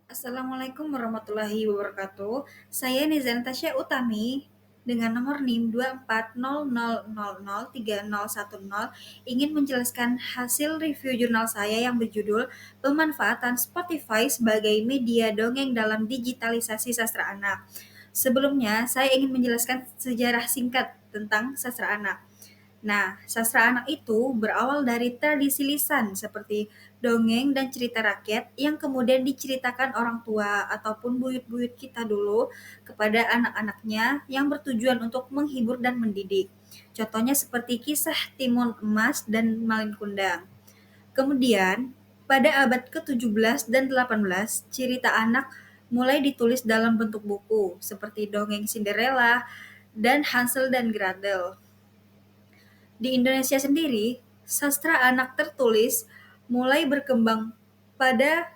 Assalamualaikum warahmatullahi wabarakatuh. Saya Nizan Tasya Utami dengan nomor NIM 2400003010 ingin menjelaskan hasil review jurnal saya yang berjudul Pemanfaatan Spotify sebagai Media Dongeng dalam Digitalisasi Sastra Anak. Sebelumnya, saya ingin menjelaskan sejarah singkat tentang sastra anak. Nah, sastra anak itu berawal dari tradisi lisan seperti dongeng dan cerita rakyat yang kemudian diceritakan orang tua ataupun buyut-buyut kita dulu kepada anak-anaknya yang bertujuan untuk menghibur dan mendidik. Contohnya seperti kisah Timun Emas dan Malin Kundang. Kemudian, pada abad ke-17 dan 18, cerita anak mulai ditulis dalam bentuk buku seperti dongeng Cinderella dan Hansel dan Gretel. Di Indonesia sendiri, sastra anak tertulis mulai berkembang pada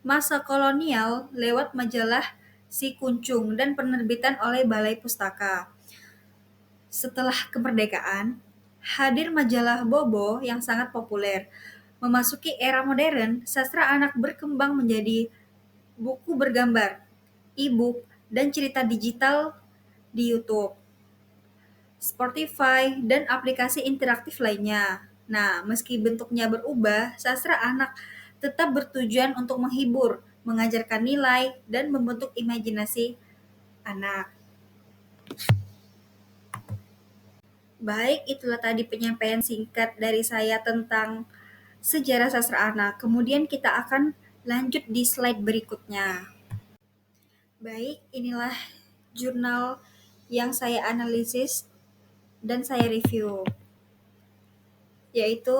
masa kolonial lewat majalah Si Kuncung dan penerbitan oleh Balai Pustaka. Setelah kemerdekaan, hadir majalah Bobo yang sangat populer. Memasuki era modern, sastra anak berkembang menjadi buku bergambar, e-book, dan cerita digital di YouTube, Spotify, dan aplikasi interaktif lainnya. Nah, meski bentuknya berubah, sastra anak tetap bertujuan untuk menghibur, mengajarkan nilai, dan membentuk imajinasi anak. Baik, itulah tadi penyampaian singkat dari saya tentang sejarah sastra anak. Kemudian kita akan lanjut di slide berikutnya. Baik, inilah jurnal yang saya analisis dan saya review, yaitu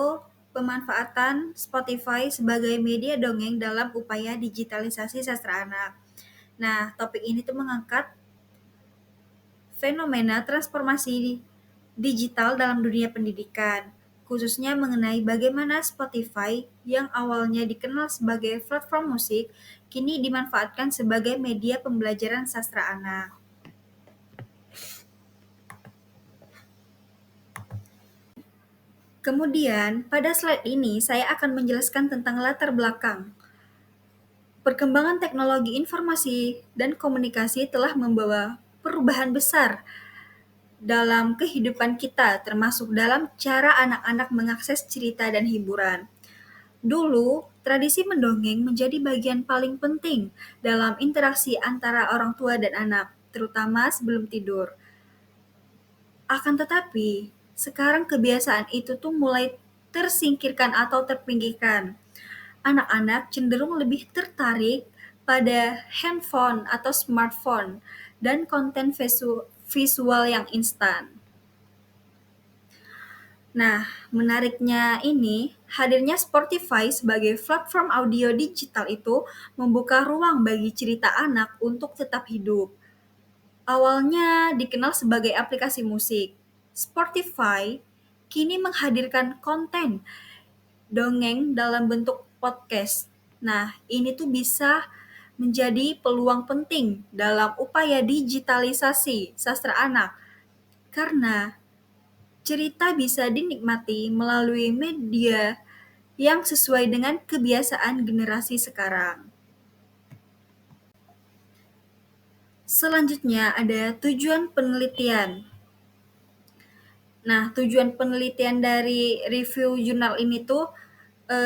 pemanfaatan Spotify sebagai media dongeng dalam upaya digitalisasi sastra anak. Nah, topik ini tuh mengangkat fenomena transformasi digital dalam dunia pendidikan, khususnya mengenai bagaimana Spotify yang awalnya dikenal sebagai platform musik, kini dimanfaatkan sebagai media pembelajaran sastra anak. Kemudian, pada slide ini saya akan menjelaskan tentang latar belakang. Perkembangan teknologi informasi dan komunikasi telah membawa perubahan besar dalam kehidupan kita, termasuk dalam cara anak-anak mengakses cerita dan hiburan. Dulu, tradisi mendongeng menjadi bagian paling penting dalam interaksi antara orang tua dan anak, terutama sebelum tidur. Akan tetapi, sekarang kebiasaan itu tuh mulai tersingkirkan atau terpinggirkan. Anak-anak cenderung lebih tertarik pada handphone atau smartphone dan konten visual yang instan. Nah, menariknya ini, hadirnya Spotify sebagai platform audio digital itu membuka ruang bagi cerita anak untuk tetap hidup. Awalnya dikenal sebagai aplikasi musik, Spotify kini menghadirkan konten dongeng dalam bentuk podcast. Nah, ini tuh bisa menjadi peluang penting dalam upaya digitalisasi sastra anak karena cerita bisa dinikmati melalui media yang sesuai dengan kebiasaan generasi sekarang. Selanjutnya ada tujuan penelitian. Nah, tujuan penelitian dari review jurnal ini tuh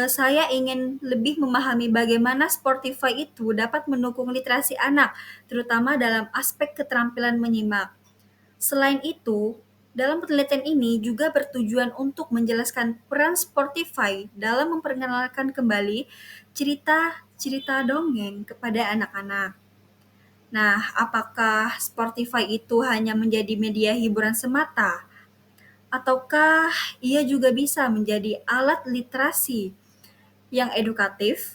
saya ingin lebih memahami bagaimana Spotify itu dapat mendukung literasi anak, terutama dalam aspek keterampilan menyimak. Selain itu, dalam penelitian ini juga bertujuan untuk menjelaskan peran Spotify dalam memperkenalkan kembali cerita-cerita dongeng kepada anak-anak. Nah, apakah Spotify itu hanya menjadi media hiburan semata? Ataukah ia juga bisa menjadi alat literasi yang edukatif?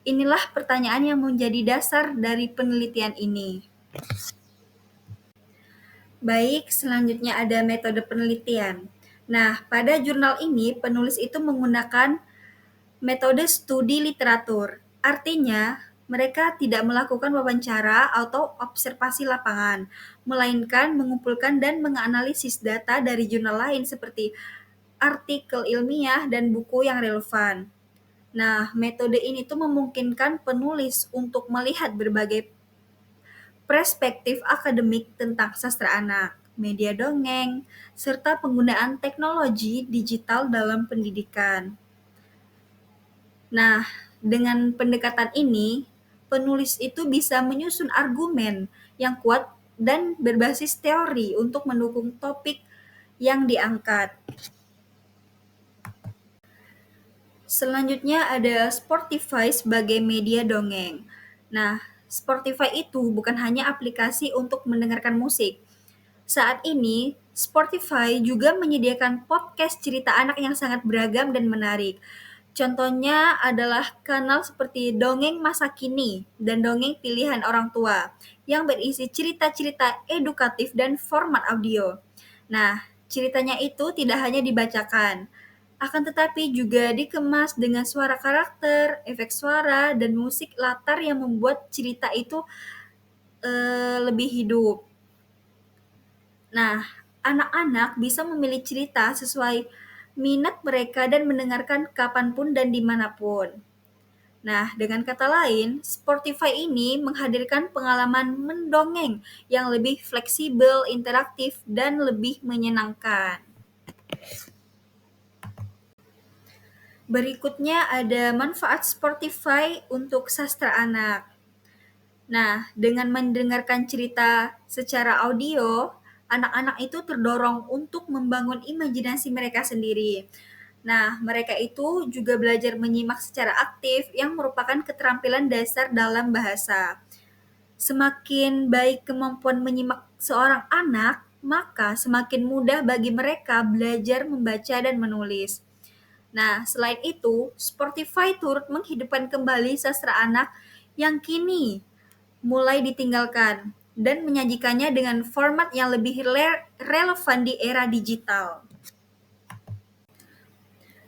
Inilah pertanyaan yang menjadi dasar dari penelitian ini. Baik, selanjutnya ada metode penelitian. Nah, pada jurnal ini penulis itu menggunakan metode studi literatur. Artinya, mereka tidak melakukan wawancara atau observasi lapangan, melainkan mengumpulkan dan menganalisis data dari jurnal lain seperti artikel ilmiah dan buku yang relevan. Nah, metode ini tuh memungkinkan penulis untuk melihat berbagai perspektif akademik tentang sastra anak, media dongeng, serta penggunaan teknologi digital dalam pendidikan. Nah, dengan pendekatan ini, penulis itu bisa menyusun argumen yang kuat dan berbasis teori untuk mendukung topik yang diangkat. Selanjutnya ada Spotify sebagai media dongeng. Nah, Spotify itu bukan hanya aplikasi untuk mendengarkan musik. Saat ini, Spotify juga menyediakan podcast cerita anak yang sangat beragam dan menarik. Contohnya adalah kanal seperti Dongeng Masa Kini dan Dongeng Pilihan Orang Tua yang berisi cerita-cerita edukatif dan format audio. Nah, ceritanya itu tidak hanya dibacakan, akan tetapi juga dikemas dengan suara karakter, efek suara, dan musik latar yang membuat cerita itu lebih hidup. Nah, anak-anak bisa memilih cerita sesuai minat mereka dan mendengarkan kapanpun dan dimanapun. Nah, dengan kata lain, Spotify ini menghadirkan pengalaman mendongeng yang lebih fleksibel, interaktif, dan lebih menyenangkan. Berikutnya ada manfaat Spotify untuk sastra anak. Nah, dengan mendengarkan cerita secara audio, anak-anak itu terdorong untuk membangun imajinasi mereka sendiri. Nah, mereka itu juga belajar menyimak secara aktif yang merupakan keterampilan dasar dalam bahasa. Semakin baik kemampuan menyimak seorang anak, maka semakin mudah bagi mereka belajar membaca dan menulis. Nah, selain itu, Spotify turut menghidupkan kembali sastra anak yang kini mulai ditinggalkan dan menyajikannya dengan format yang lebih relevan di era digital.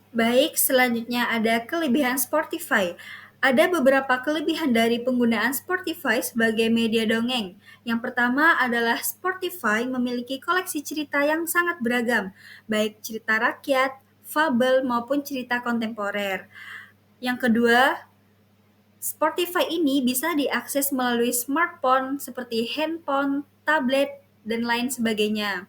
Baik, selanjutnya ada kelebihan Spotify. Ada beberapa kelebihan dari penggunaan Spotify sebagai media dongeng. Yang pertama adalah Spotify memiliki koleksi cerita yang sangat beragam, baik cerita rakyat, fabel, maupun cerita kontemporer. Yang kedua, Spotify ini bisa diakses melalui smartphone seperti handphone, tablet, dan lain sebagainya.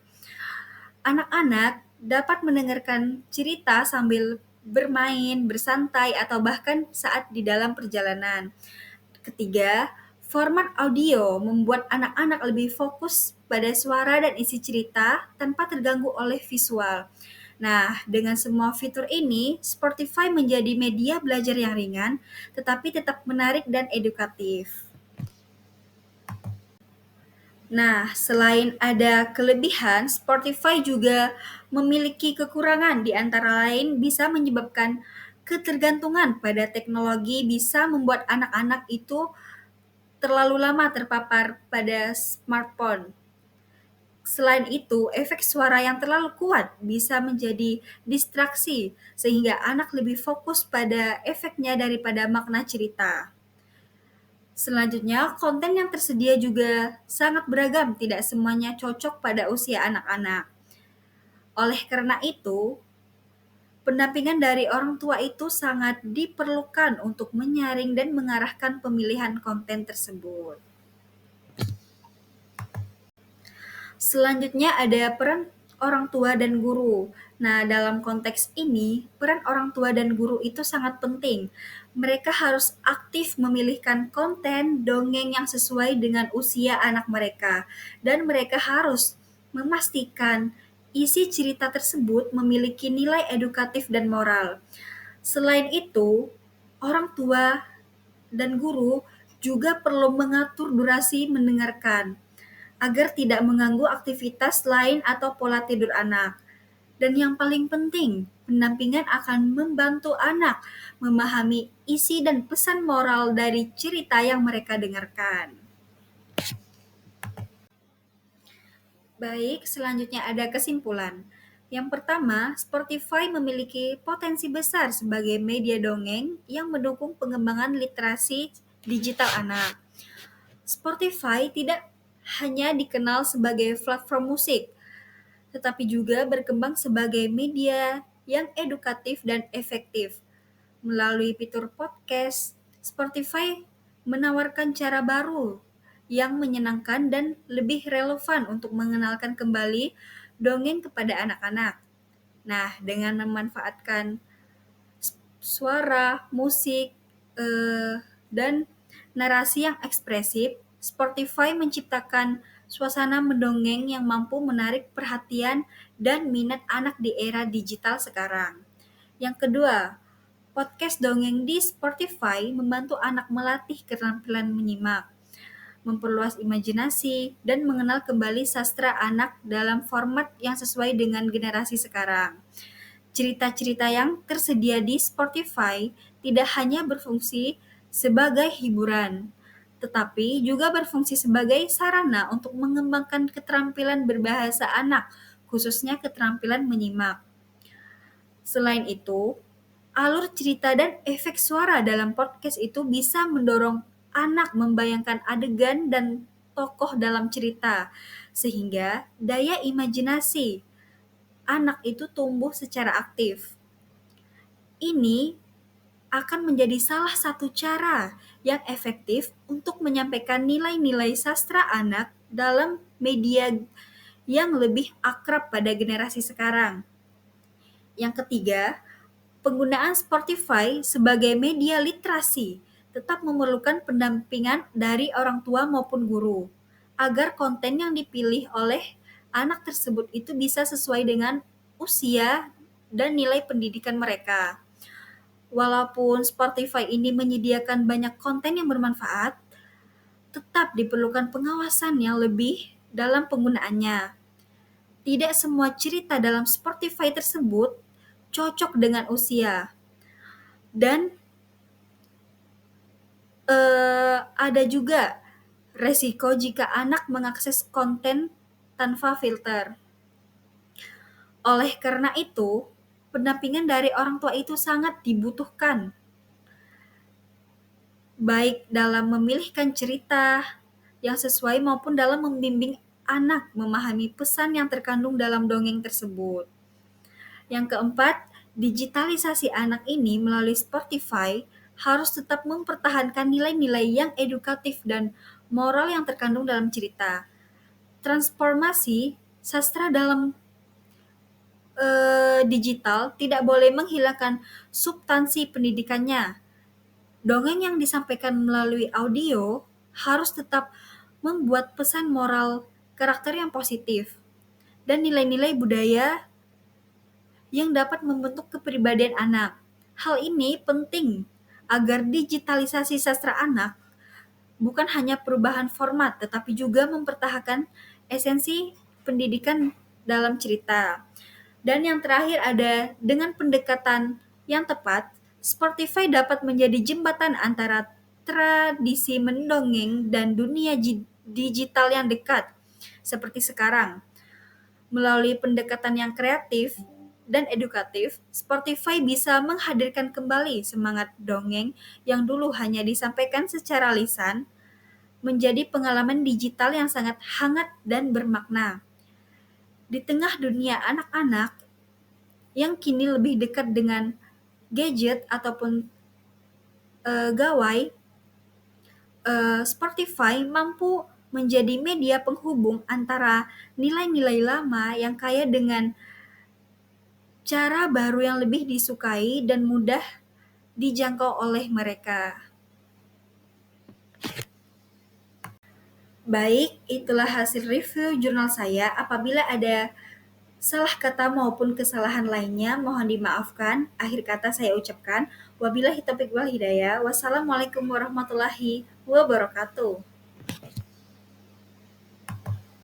Anak-anak dapat mendengarkan cerita sambil bermain, bersantai, atau bahkan saat di dalam perjalanan. Ketiga, format audio membuat anak-anak lebih fokus pada suara dan isi cerita tanpa terganggu oleh visual. Nah, dengan semua fitur ini, Spotify menjadi media belajar yang ringan, tetapi tetap menarik dan edukatif. Nah, selain ada kelebihan, Spotify juga memiliki kekurangan, di antara lain bisa menyebabkan ketergantungan pada teknologi, bisa membuat anak-anak itu terlalu lama terpapar pada smartphone. Selain itu, efek suara yang terlalu kuat bisa menjadi distraksi, sehingga anak lebih fokus pada efeknya daripada makna cerita. Selanjutnya, konten yang tersedia juga sangat beragam, tidak semuanya cocok pada usia anak-anak. Oleh karena itu, pendampingan dari orang tua itu sangat diperlukan untuk menyaring dan mengarahkan pemilihan konten tersebut. Selanjutnya ada peran orang tua dan guru. Nah, dalam konteks ini, peran orang tua dan guru itu sangat penting. Mereka harus aktif memilihkan konten dongeng yang sesuai dengan usia anak mereka, dan mereka harus memastikan isi cerita tersebut memiliki nilai edukatif dan moral. Selain itu, orang tua dan guru juga perlu mengatur durasi mendengarkan agar tidak mengganggu aktivitas lain atau pola tidur anak. Dan yang paling penting, pendampingan akan membantu anak memahami isi dan pesan moral dari cerita yang mereka dengarkan. Baik, selanjutnya ada kesimpulan. Yang pertama, Spotify memiliki potensi besar sebagai media dongeng yang mendukung pengembangan literasi digital anak. Spotify tidak hanya dikenal sebagai platform musik, tetapi juga berkembang sebagai media yang edukatif dan efektif. Melalui fitur podcast, Spotify menawarkan cara baru yang menyenangkan dan lebih relevan untuk mengenalkan kembali dongeng kepada anak-anak. Nah, dengan memanfaatkan suara, musik, dan narasi yang ekspresif, Spotify menciptakan suasana mendongeng yang mampu menarik perhatian dan minat anak di era digital sekarang. Yang kedua, podcast dongeng di Spotify membantu anak melatih keterampilan menyimak, memperluas imajinasi, dan mengenal kembali sastra anak dalam format yang sesuai dengan generasi sekarang. Cerita-cerita yang tersedia di Spotify tidak hanya berfungsi sebagai hiburan, tetapi juga berfungsi sebagai sarana untuk mengembangkan keterampilan berbahasa anak, khususnya keterampilan menyimak. Selain itu, alur cerita dan efek suara dalam podcast itu bisa mendorong anak membayangkan adegan dan tokoh dalam cerita, sehingga daya imajinasi anak itu tumbuh secara aktif. Ini akan menjadi salah satu cara yang efektif untuk menyampaikan nilai-nilai sastra anak dalam media yang lebih akrab pada generasi sekarang. Yang ketiga, penggunaan Spotify sebagai media literasi tetap memerlukan pendampingan dari orang tua maupun guru, agar konten yang dipilih oleh anak tersebut itu bisa sesuai dengan usia dan nilai pendidikan mereka. Walaupun Spotify ini menyediakan banyak konten yang bermanfaat, tetap diperlukan pengawasan yang lebih dalam penggunaannya. Tidak semua cerita dalam Spotify tersebut cocok dengan usia. Dan ada juga resiko jika anak mengakses konten tanpa filter. Oleh karena itu, pendampingan dari orang tua itu sangat dibutuhkan, baik dalam memilihkan cerita yang sesuai maupun dalam membimbing anak memahami pesan yang terkandung dalam dongeng tersebut. Yang keempat, digitalisasi anak ini melalui Spotify harus tetap mempertahankan nilai-nilai yang edukatif dan moral yang terkandung dalam cerita. Transformasi sastra dalam digital tidak boleh menghilangkan substansi pendidikannya. Dongeng yang disampaikan melalui audio harus tetap membuat pesan moral, karakter yang positif, dan nilai-nilai budaya yang dapat membentuk kepribadian anak. Hal ini penting agar digitalisasi sastra anak bukan hanya perubahan format, tetapi juga mempertahankan esensi pendidikan dalam cerita. Dan yang terakhir ada dengan pendekatan yang tepat, Spotify dapat menjadi jembatan antara tradisi mendongeng dan dunia digital yang dekat, seperti sekarang. Melalui pendekatan yang kreatif dan edukatif, Spotify bisa menghadirkan kembali semangat dongeng yang dulu hanya disampaikan secara lisan, menjadi pengalaman digital yang sangat hangat dan bermakna. Di tengah dunia anak-anak yang kini lebih dekat dengan gadget ataupun gawai, Spotify mampu menjadi media penghubung antara nilai-nilai lama yang kaya dengan cara baru yang lebih disukai dan mudah dijangkau oleh mereka. Baik, itulah hasil review jurnal saya. Apabila ada salah kata maupun kesalahan lainnya, mohon dimaafkan. Akhir kata saya ucapkan, wabillahi taufiq wal hidayah. Wassalamualaikum warahmatullahi wabarakatuh.